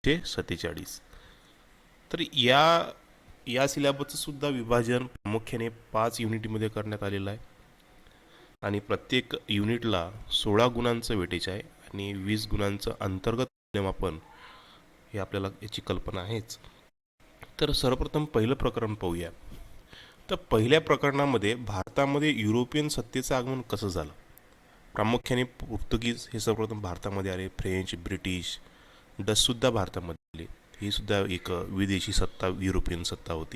1947. तर या या सिलॅबसचं सुद्धा विभाजन प्रामुख्याने 5 युनिटमध्ये करण्यात आलेलं आहे आणि प्रत्येक युनिटला 16 गुणांचं वेटेज आहे आणि 20 गुणांचं अंतर्गत मूल्यमापन हे आपल्याला याची कल्पना आहेच. तर सर्वप्रथम पहिलं प्रकरण पाहूया. तर पहिल्या प्रकरणामध्ये भारतामध्ये युरोपियन सत्तेचं आगमन कसं झालं. प्रामुख्याने पोर्तुगीज हे सर्वप्रथम भारतामध्ये आले, फ्रेंच, ब्रिटिश, डचसुद्धा भारतामध्ये आले. ही सुद्धा एक विदेशी सत्ता, युरोपियन सत्ता होती.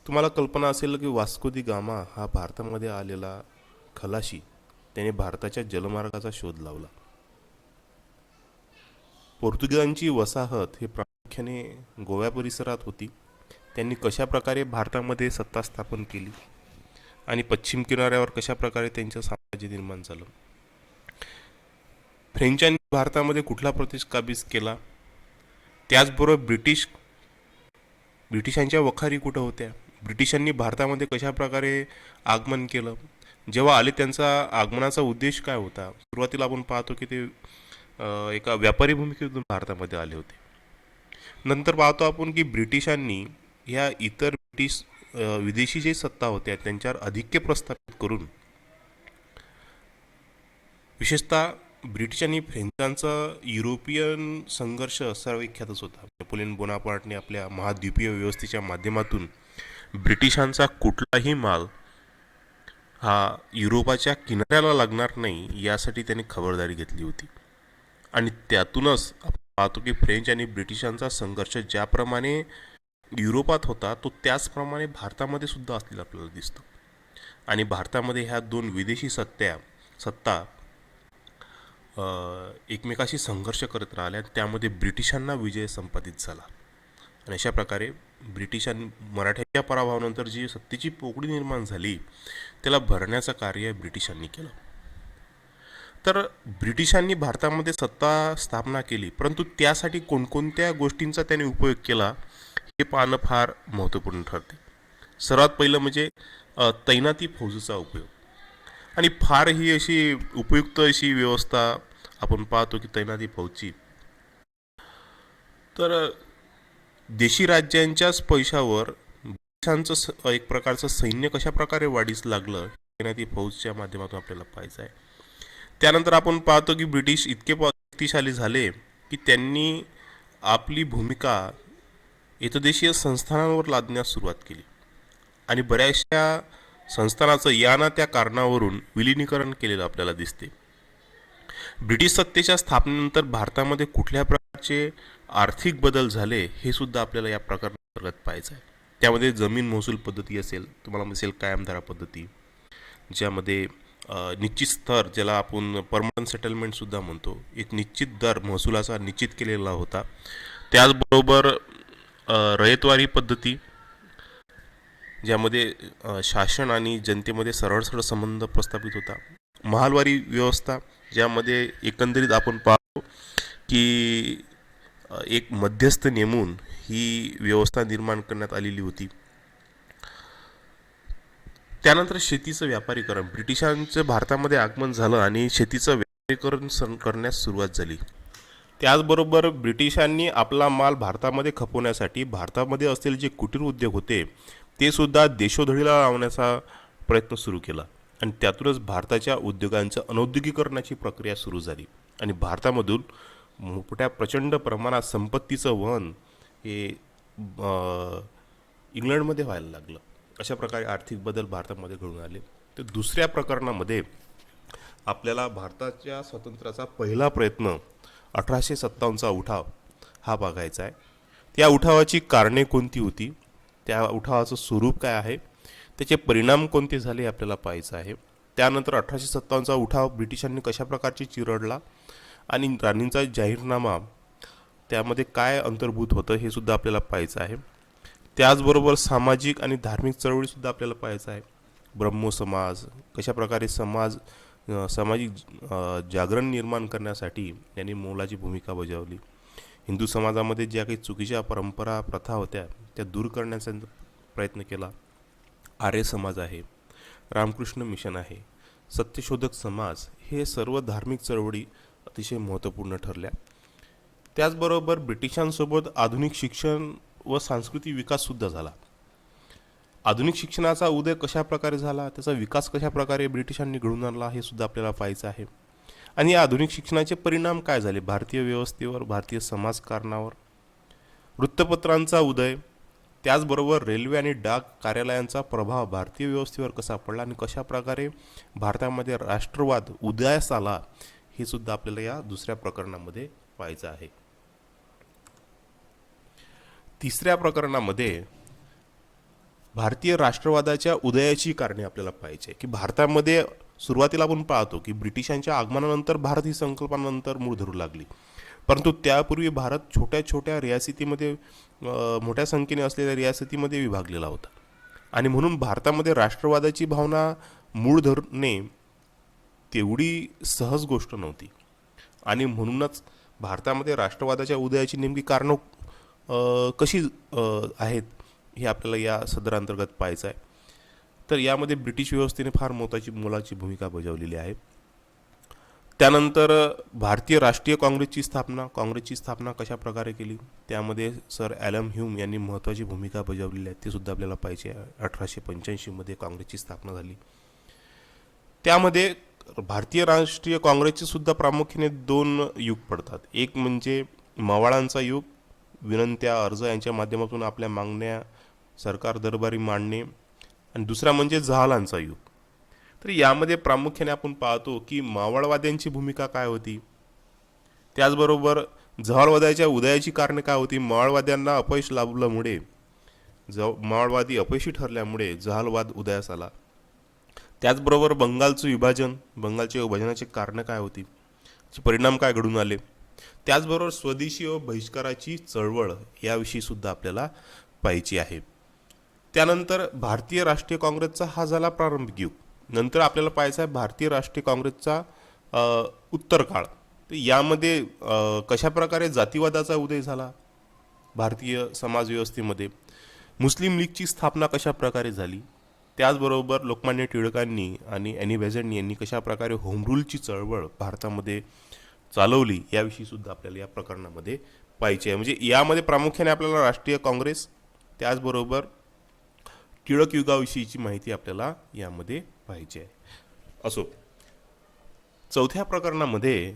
तुम्हाला कल्पना असेल की वास्को दी गामा हा भारतामध्ये आलेला खलाशी, त्याने भारताच्या जलमार्गाचा शोध लावला. पोर्तुगीजांची वसाहत हे प्रामुख्याने गोव्या परिसरात होती. त्यांनी कशा प्रकारे भारतामध्ये सत्ता स्थापन केली आणि पश्चिम किनाऱ्यावर कशा प्रकारे त्यांचं साम्राज्य निर्माण झालं. फ्रेंचांनी भारतामध्ये कुठला प्रदेश काबीज केला. त्याचबरोबर ब्रिटिशांच्या वखारी कुठं होत्या. ब्रिटिशांनी भारतामध्ये कशा प्रकारे आगमन केलं. जेव्हा आले त्यांचा आगमनाचा उद्देश काय होता. सुरुवातीला आपण पाहतो की ते एका व्यापारी भूमिकेतून भारतामध्ये आले होते. नंतर पाहतो आपण की ब्रिटिशांनी ह्या इतर विदेशी जे सत्ता होत्या त्यांच्यावर अधिक्य प्रस्थापित करून, विशेषतः ब्रिटिशांनी फ्रेंचांचा युरोपियन संघर्ष सर्वविख्यातच होता. नेपोलियन बोनापार्टने आपल्या महाद्वीपीय व्यवस्थेच्या माध्यमातून ब्रिटिशांचा कुठलाही माल हा युरोपाच्या किनाऱ्याला लागणार नाही यासाठी त्यांनी खबरदारी घेतली होती. आणि त्यातूनच आपण पाहतो की फ्रेंच आणि ब्रिटिशांचा संघर्ष ज्याप्रमाणे युरोपात होता तो त्याचप्रमाणे भारतामध्ये सुद्धा असलेला आपल्याला दिसतो. आणि भारतामध्ये ह्या दोन विदेशी सत्ता एकमेकाशी संघर्ष करत राहिल्या. त्यामध्ये ब्रिटिशांना विजय संपादित झाला आणि अशा प्रकारे मराठ्यांच्या पराभवानंतर जी सत्तेची पोकळी निर्माण झाली त्याला भरण्याचं कार्य ब्रिटिशांनी केलं. तर ब्रिटिशांनी भारतामध्ये सत्ता स्थापना केली, परंतु त्यासाठी कोणकोणत्या गोष्टींचा त्याने उपयोग केला हे पाहणं फार महत्त्वपूर्ण ठरते. सर्वात पहिलं म्हणजे तैनाती फौजेचा उपयोग. आणि फार ही अशी उपयुक्त अशी व्यवस्था आपण पाहतो की तैनाती फौजची. तर देशी राज्यांच्याच पैशावर ब्रिटिशांचं एक प्रकारचं सैन्य कशा प्रकारे वाढीस लागलं तैनाती फौजच्या माध्यमातून आपल्याला पाहायचं आहे. त्यानंतर आपण पाहतो की ब्रिटिश इतके शक्तिशाली झाले की त्यांनी आपली भूमिका हितदेशीय संस्थानांवर लादण्यास सुरुवात केली आणि बऱ्याचशा संस्थानाचं या ना त्या कारणावरून विलिनीकरण केलेलं आपल्याला दिसते. ब्रिटिश सत्तेच्या स्थापनेनंतर भारतामध्ये कुठल्या प्रकारचे आर्थिक बदल झाले हे सुद्धा आपल्याला या प्रकरणांतर्गत पाहायचं आहे. त्यामध्ये जमीन महसूल पद्धती असेल, तुम्हाला असेल कायमधारा पद्धती, ज्यामध्ये निश्चित स्तर, ज्याला आपण परमनंट सेटलमेंटसुद्धा म्हणतो, एक निश्चित दर महसुलाचा निश्चित केलेला होता. त्याचबरोबर रयतवारी पद्धती, ज्यामध्ये शासन आणि जनतेमध्ये सरळ संबंध प्रस्थापित होता. महालवारी व्यवस्था, ज्यामध्ये एकंदरीत आपण पाहतो की एक मध्यस्थ नेमून ही व्यवस्था निर्माण करण्यात आलेली होती. त्यानंतर शेतीचं व्यापारीकरण. ब्रिटिशांचं भारतामध्ये आगमन झालं आणि शेतीचं व्यापारीकरण करण्यास सुरुवात झाली. त्याचबरोबर ब्रिटिशांनी आपला माल भारतामध्ये खपवण्यासाठी भारतामध्ये असलेले जे कुटीर उद्योग होते ते सुद्धा देशोधडीला लावण्याचा प्रयत्न सुरू केला आणि त्यातूनच भारताच्या उद्योगांचं अनौद्योगिकरणाची प्रक्रिया सुरू झाली आणि भारतामधून मोठ्या प्रचंड प्रमाणात संपत्तीचं वहन हे इंग्लंडमध्ये व्हायला लागलं. अशा प्रकारे आर्थिक बदल भारतामध्ये घडून आले. तर दुसऱ्या प्रकरणामध्ये आपल्याला भारताच्या स्वातंत्र्याचा पहिला प्रयत्न 1857चा उठाव हा बघायचा आहे. त्या उठावाची कारणे कोणती होती, त्या उठावाचं स्वरूप काय आहे, त्याचे परिणाम कोणते झाले आपल्याला पाहायचं आहे. त्यानंतर 1857चा उठाव ब्रिटिशांनी कशा प्रकारची चिरडला आणि राणींचा जाहीरनामा त्यामध्ये काय अंतर्भूत होतं हे सुद्धा आपल्याला पाहायचं आहे. त्याचबरोबर सामाजिक आणि धार्मिक चळवळीसुद्धा आपल्याला पाहायचं आहे. ब्रह्मो समाज, कशा प्रकारे सामाजिक जागरण निर्माण करण्यासाठी यांनी मोलाची भूमिका बजावली. हिंदू समाजामध्ये ज्या काही चुकीच्या परंपरा प्रथा होत्या त्या दूर करण्याचा प्रयत्न केला. आर्य समाज आहे, रामकृष्ण मिशन आहे, सत्यशोधक समाज, हे सर्व धार्मिक चळवळी अतिशय महत्त्वपूर्ण ठरल्या. त्याचबरोबर ब्रिटिशांसोबत आधुनिक शिक्षण व सांस्कृतिक विकाससुद्धा झाला. आधुनिक शिक्षणाचा उदय कशा प्रकारे झाला, त्याचा विकास कशा प्रकारे ब्रिटिशांनी घडवून आणला, हे सुद्धा आपल्याला पाहायचं आहे. आणि या आधुनिक शिक्षणाचे परिणाम काय झाले भारतीय व्यवस्थेवर, भारतीय समाजकारणावर. वृत्तपत्रांचा उदय, त्याचबरोबर रेल्वे आणि डाक कार्यालयांचा प्रभाव भारतीय व्यवस्थेवर कसा पडला आणि कशा प्रकारे भारतामध्ये राष्ट्रवाद उदयास आला, हे सुद्धा आपल्याला या दुसऱ्या प्रकरणामध्ये पाहायचं आहे. तिसऱ्या प्रकरणामध्ये भारतीय राष्ट्रवादाच्या उदयाची कारणे आपल्याला पाहिजे, की भारतामध्ये सुरुवातीला आपण पाहतो की ब्रिटिशांच्या आगमनानंतर भारत ही संकल्पना नंतर मूळ धरू लागली, परंतु त्यापूर्वी भारत छोट्या छोट्या रियासतीमध्ये मोठ्या संख्येने असलेल्या रियासतीमध्ये विभागलेला होता. आणि म्हणून भारतामध्ये राष्ट्रवादाची भावना मूळ धरणे तेवढी सहज गोष्ट नव्हती. आणि म्हणूनच भारतामध्ये राष्ट्रवादाच्या उदयाची नेमकी कारणं कशी आहेत, हे आपल्याला या सदरांतर्गत पाहायचं आहे. तर यामध्ये ब्रिटिश व्यवस्थेने फार मोलाची भूमिका बजावलेली आहे. त्यानंतर भारतीय राष्ट्रीय काँग्रेसची स्थापना कशा प्रकारे केली, त्यामध्ये सर ॲलम ह्यूम यांनी महत्त्वाची भूमिका बजावलेली आहे, ते सुद्धा आपल्याला पाहिजे आहे. 1885मध्ये काँग्रेसची स्थापना झाली. त्यामध्ये भारतीय राष्ट्रीय काँग्रेसचे सुद्धा प्रामुख्याने 2 युग पडतात. एक म्हणजे मवाळांचा युग, विनंत्या अर्ज यांच्या माध्यमातून आपल्या मागण्या सरकार दरबारी मांडणे, आणि दुसरा म्हणजे जहालांचा युग. तर यामध्ये प्रामुख्याने आपण पाहतो की मावळवाद्यांची भूमिका काय होती, त्याचबरोबर जहालवादाच्या उदयाची कारणे काय होती. मावळवाद्यांना अपयश लाभल्यामुळे, मावळवादी अपयशी ठरल्यामुळे जहालवाद उदयास आला. त्याचबरोबर बंगालच्या विभाजनाचे कारणं काय होती, परिणाम काय घडून आले. त्याचबरोबर स्वदेशी व बहिष्काराची चळवळ याविषयी सुद्धा आपल्याला पाहायची आहे. त्यानंतर भारतीय राष्ट्रीय काँग्रेसचा हा झाला प्रारंभिक युग. नंतर आपल्याला पाहायचा आहे भारतीय राष्ट्रीय काँग्रेसचा उत्तर काळ. तर यामध्ये कशा प्रकारे जातीवादाचा उदय झाला भारतीय समाजव्यवस्थेमध्ये, मुस्लिम लीगची स्थापना कशा प्रकारे झाली, त्याचबरोबर लोकमान्य टिळकांनी आणि ॲनी बेझंट यांनी कशा प्रकारे होम रूलची चळवळ भारतामध्ये चालवली, याविषयी सुद्धा आपल्याला या प्रकरणामध्ये पाहायचे आहे. म्हणजे यामध्ये प्रामुख्याने आपल्याला राष्ट्रीय काँग्रेस, त्याचबरोबर टिळक युगाविषयीची माहिती आपल्याला यामध्ये पाहिजे आहे. असो, चौथ्या प्रकरणामध्ये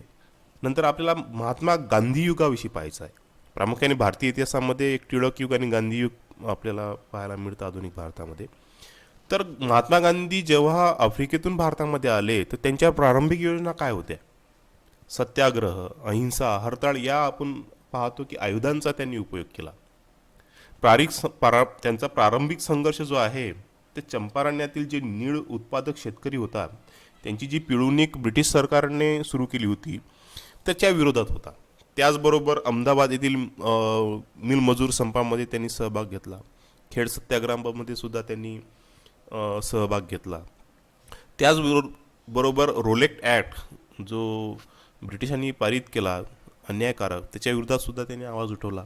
नंतर आपल्याला महात्मा गांधी युगाविषयी पाहायचं आहे. प्रामुख्याने भारतीय इतिहासामध्ये एक टिळक युग आणि गांधी युग आपल्याला पाहायला मिळतं आधुनिक भारतामध्ये. तर महात्मा गांधी जेव्हा आफ्रिकेतून भारतामध्ये आले, तर त्यांच्या प्रारंभिक योजना काय होत्या. सत्याग्रह, अहिंसा, हरताळ, या आपण पाहतो की आयुधांचा त्यांनी उपयोग केला. त्यांचा प्रारंभिक संघर्ष जो आहे ते चंपारण्यातील जे नीळ उत्पादक शेतकरी होता, त्यांची जी पिळवणूक ब्रिटिश सरकारने सुरू केली होती, त्याच्या विरोधात होता. त्याचबरोबर अहमदाबाद येथील मिल मजूर संपामध्ये त्यांनी सहभाग घेतला. खेड सत्याग्रहामध्ये सुद्धा त्यांनी सहभाग घेतला. त्याचबरोबर रोलेक्ट ॲक्ट जो ब्रिटिशांनी पारित केला अन्यायकारक, त्याच्या विरोधात सुद्धा त्यांनी आवाज उठवला.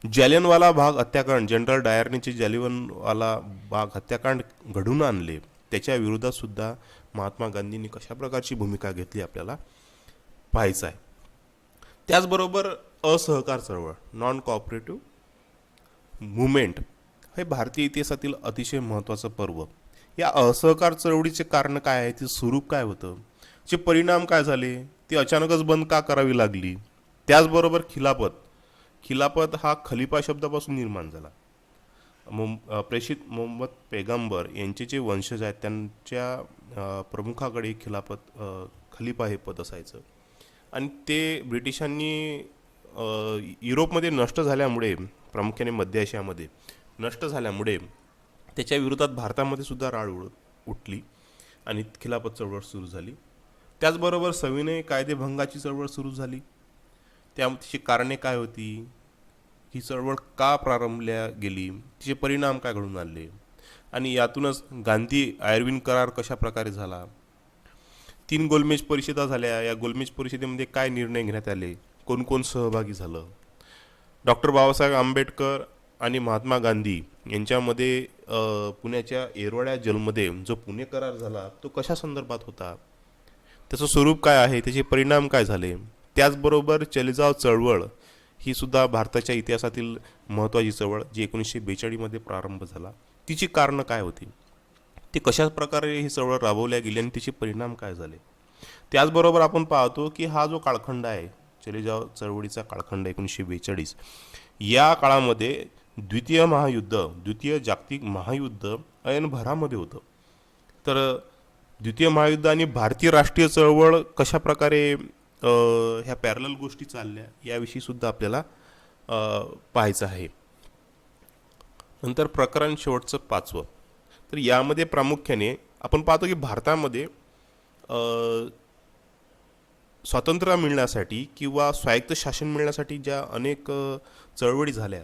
जालियनवाला बाग हत्याकांड, जनरल डायरने जालियनवाला बाग हत्याकांड घडून आणले, त्याच्या विरोधात सुद्धा महात्मा गांधींनी कशा प्रकारची भूमिका घेतली आपल्याला पाहायचं आहे. त्याचबरोबर असहकार चळवळ, नॉन कॉपरेटिव्ह मुवमेंट, हे भारतीय इतिहासातील अतिशय महत्त्वाचं पर्व. या असहकार चळवळीचे कारण काय आहे, ते स्वरूप काय होतं, चे परिणाम काय झाले, ती अचानकच बंद का करावी लागली. त्याचबरोबर खिलाफत हा खलिफा शब्दापासून निर्माण झाला. प्रेषित मोहम्मद पैगंबर यांचे जे वंशज आहेत त्यांच्या प्रमुखाकडे खलिफा हे पद असायचं. आणि ते ब्रिटिशांनी युरोपमध्ये नष्ट झाल्यामुळे, प्रामुख्याने मध्य आशियामध्ये नष्ट झाल्यामुळे, त्याच्या विरोधात भारतामध्ये सुद्धा राळ उठली आणि खिलाफत चळवळ सुरू झाली. त्याचबरोबर सविनय कायदेभंगाची चळवळ सुरू झाली. त्याची कारणे काय होती, ही चळवळ का प्रारंभल्या गेली, तिचे परिणाम काय घडून आले, आणि यातूनच गांधी आयर्विन करार कशा प्रकारे झाला. 3 गोलमेज परिषदा झाल्या. या गोलमेज परिषदेमध्ये काय निर्णय घेण्यात आले, कोण कोण सहभागी झालं. डॉक्टर बाबासाहेब आंबेडकर आणि महात्मा गांधी यांच्यामध्ये पुण्याच्या येरवडा जेलमध्ये जो पुणे करार झाला, तो कशा संदर्भात होता, त्याचं स्वरूप काय आहे, त्याचे परिणाम काय झाले. त्याचबरोबर चले जाव चळवळ ही सुद्धा भारताच्या इतिहासातील महत्त्वाची चळवळ जी 1942मध्ये प्रारंभ झाला. तिची कारणं काय होती, ती कशा प्रकारे ही चळवळ राबवल्या गेली आणि तिचे परिणाम काय झाले. त्याचबरोबर आपण पाहतो की हा जो काळखंड आहे, चले जाव चळवळीचा काळखंड 1942, या काळामध्ये द्वितीय जागतिक महायुद्ध ऐन भरामध्ये होतं. तर द्वितीय महायुद्ध आणि भारतीय राष्ट्रीय चळवळ कशा प्रकारे ह्या पॅरलल गोष्टी चालल्या याविषयी सुद्धा आपल्याला पाहायचं आहे. नंतर प्रकरण शेवटचं 5वं. तर यामध्ये प्रामुख्याने आपण पाहतो की भारतामध्ये स्वातंत्र्य मिळण्यासाठी किंवा स्वायत्त शासन मिळण्यासाठी ज्या अनेक चळवळी झाल्या,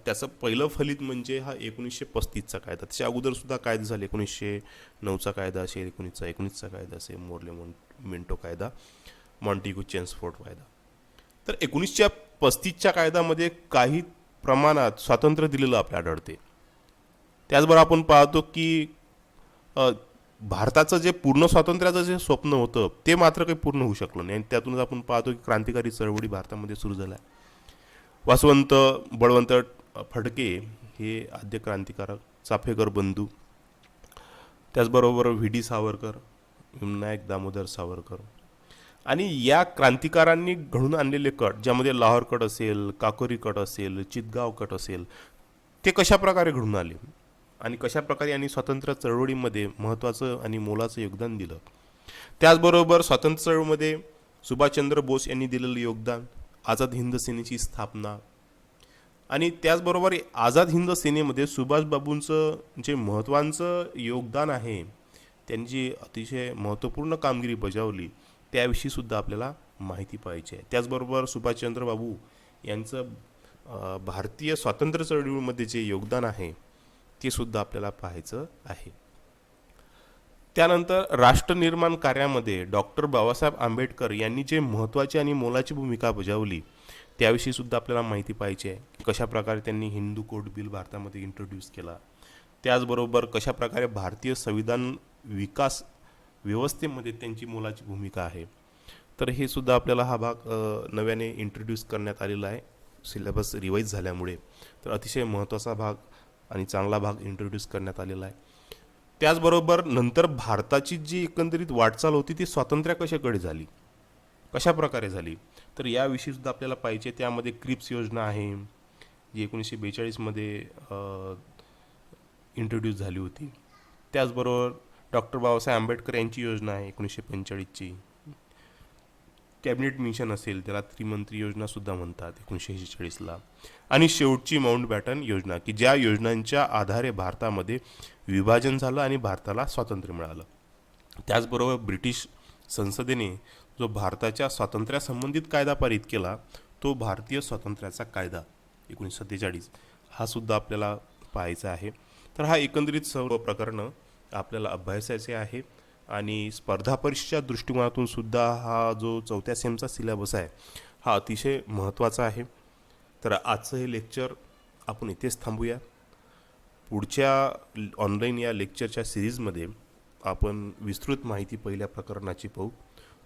त्याचं पहिलं फलित म्हणजे हा 1935चा कायदा. त्याच्या अगोदरसुद्धा कायदे झाले, 1909चा कायदा असेल, 1919चा कायदा असेल, मोर्ले मिंटो कायदा, मॉन्टिग्यू चेम्सफोर्ड कायदा. तर 1935च्या कायद्यामध्ये काही प्रमाणात स्वातंत्र्य दिलेलं आपल्याला आढळते. त्याचबरोबर आपण पाहतो की भारताचं जे पूर्ण स्वातंत्र्याचं जे स्वप्न होतं ते मात्र काही पूर्ण होऊ शकलं नाही. आणि त्यातूनच आपण पाहतो की क्रांतिकारी चळवळी भारतामध्ये सुरू झाल्या. वासवंत बळवंत फडके हे आद्य क्रांतिकारक, चाफेकर बंधू, त्याचबरोबर व्ही.डी. सावरकर, विनायक दामोदर सावरकर, आणि या क्रांतिकारांनी घडून आणलेले कट, ज्यामध्ये लाहोर कट असेल, काकोरी कट असेल, चितगाव कट असेल, ते कशा प्रकारे घडून आले आणि कशा प्रकारे यांनी स्वातंत्र्य चळवळीमध्ये महत्त्वाचं आणि मोलाचं योगदान दिलं. त्याचबरोबर स्वातंत्र्य चळवळीमध्ये सुभाषचंद्र बोस यांनी दिलेलं योगदान, आझाद हिंद सेनेची स्थापना, आणि त्याचबरोबर आझाद हिंद सेनेमध्ये सुभाषबाबूंचं जे महत्त्वाचं योगदान आहे, त्यांनी जी अतिशय महत्त्वपूर्ण कामगिरी बजावली त्याविषयी सुद्धा आपल्याला माहिती पाहिजे आहे. त्याचबरोबर सुभाषचंद्र बाबू यांचं भारतीय स्वातंत्र्य चळवळीमध्ये जे योगदान आहे ते सुद्धा आपल्याला पाहायचं आहे. त्यानंतर राष्ट्रनिर्माण कार्यामध्ये डॉक्टर बाबासाहेब आंबेडकर यांनी जे महत्त्वाची आणि मोलाची भूमिका बजावली त्याविषयी सुद्धा आपल्याला माहिती पाहिजे आहे. कशा प्रकारे त्यांनी हिंदू कोड बिल भारतामध्ये इंट्रोड्यूस केला, त्याचबरोबर कशा प्रकारे भारतीय संविधान विकास व्यवस्थेमध्ये त्यांची मोलाची भूमिका आहे. तर हे सुद्धा आपल्याला हा भाग नव्याने इंट्रोड्यूस करण्यात आलेला आहे सिलेबस रिवाईज झाल्यामुळे. तर अतिशय महत्त्वाचा भाग आणि चांगला भाग इंट्रोड्यूस करण्यात आलेला आहे. त्याचबरोबर नंतर भारताची जी एकंदरीत वाटचाल होती ती स्वातंत्र्य कशाकडे झाली, कशा प्रकारे झाली, तर याविषयी सुद्धा आपल्याला पाहिजे. त्यामध्ये क्रिप्स योजना आहे जी 1942मध्ये इंट्रोड्यूस झाली होती. त्याचबरोबर डॉक्टर बाबासाहेब आंबेडकर यांची योजना आहे 1945ची. कॅबिनेट मिशन असेल त्याला त्रिमंत्री योजनासुद्धा म्हणतात 1946ला. आणि शेवटची माउंटबॅटन योजना की ज्या योजनांच्या आधारे भारतामध्ये विभाजन झालं आणि भारताला स्वातंत्र्य मिळालं. त्याचबरोबर ब्रिटिश संसदेने जो भारताच्या स्वातंत्र्यासंबंधित कायदा पारित केला तो भारतीय स्वातंत्र्याचा कायदा 1947 हा सुद्धा आपल्याला पाहायचा आहे. तर हा एकंदरीत सर्व प्रकरणं आपल्याला अभ्यासायचे आहे आणि स्पर्धा परीक्षेच्या दृष्टिकोनातून सुद्धा हा जो 4थ्या सेमचा सिलेबस आहे हा अतिशय महत्त्वाचा आहे. तर आजचं हे लेक्चर आपण इथेच थांबूया. पुढच्या ऑनलाईन या लेक्चरच्या सिरीजमध्ये आपण विस्तृत माहिती पहिल्या प्रकरणाची पाहू.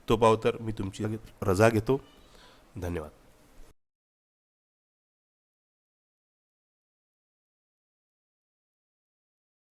तो पाहू तर मी तुमची रजा घेतो. धन्यवाद.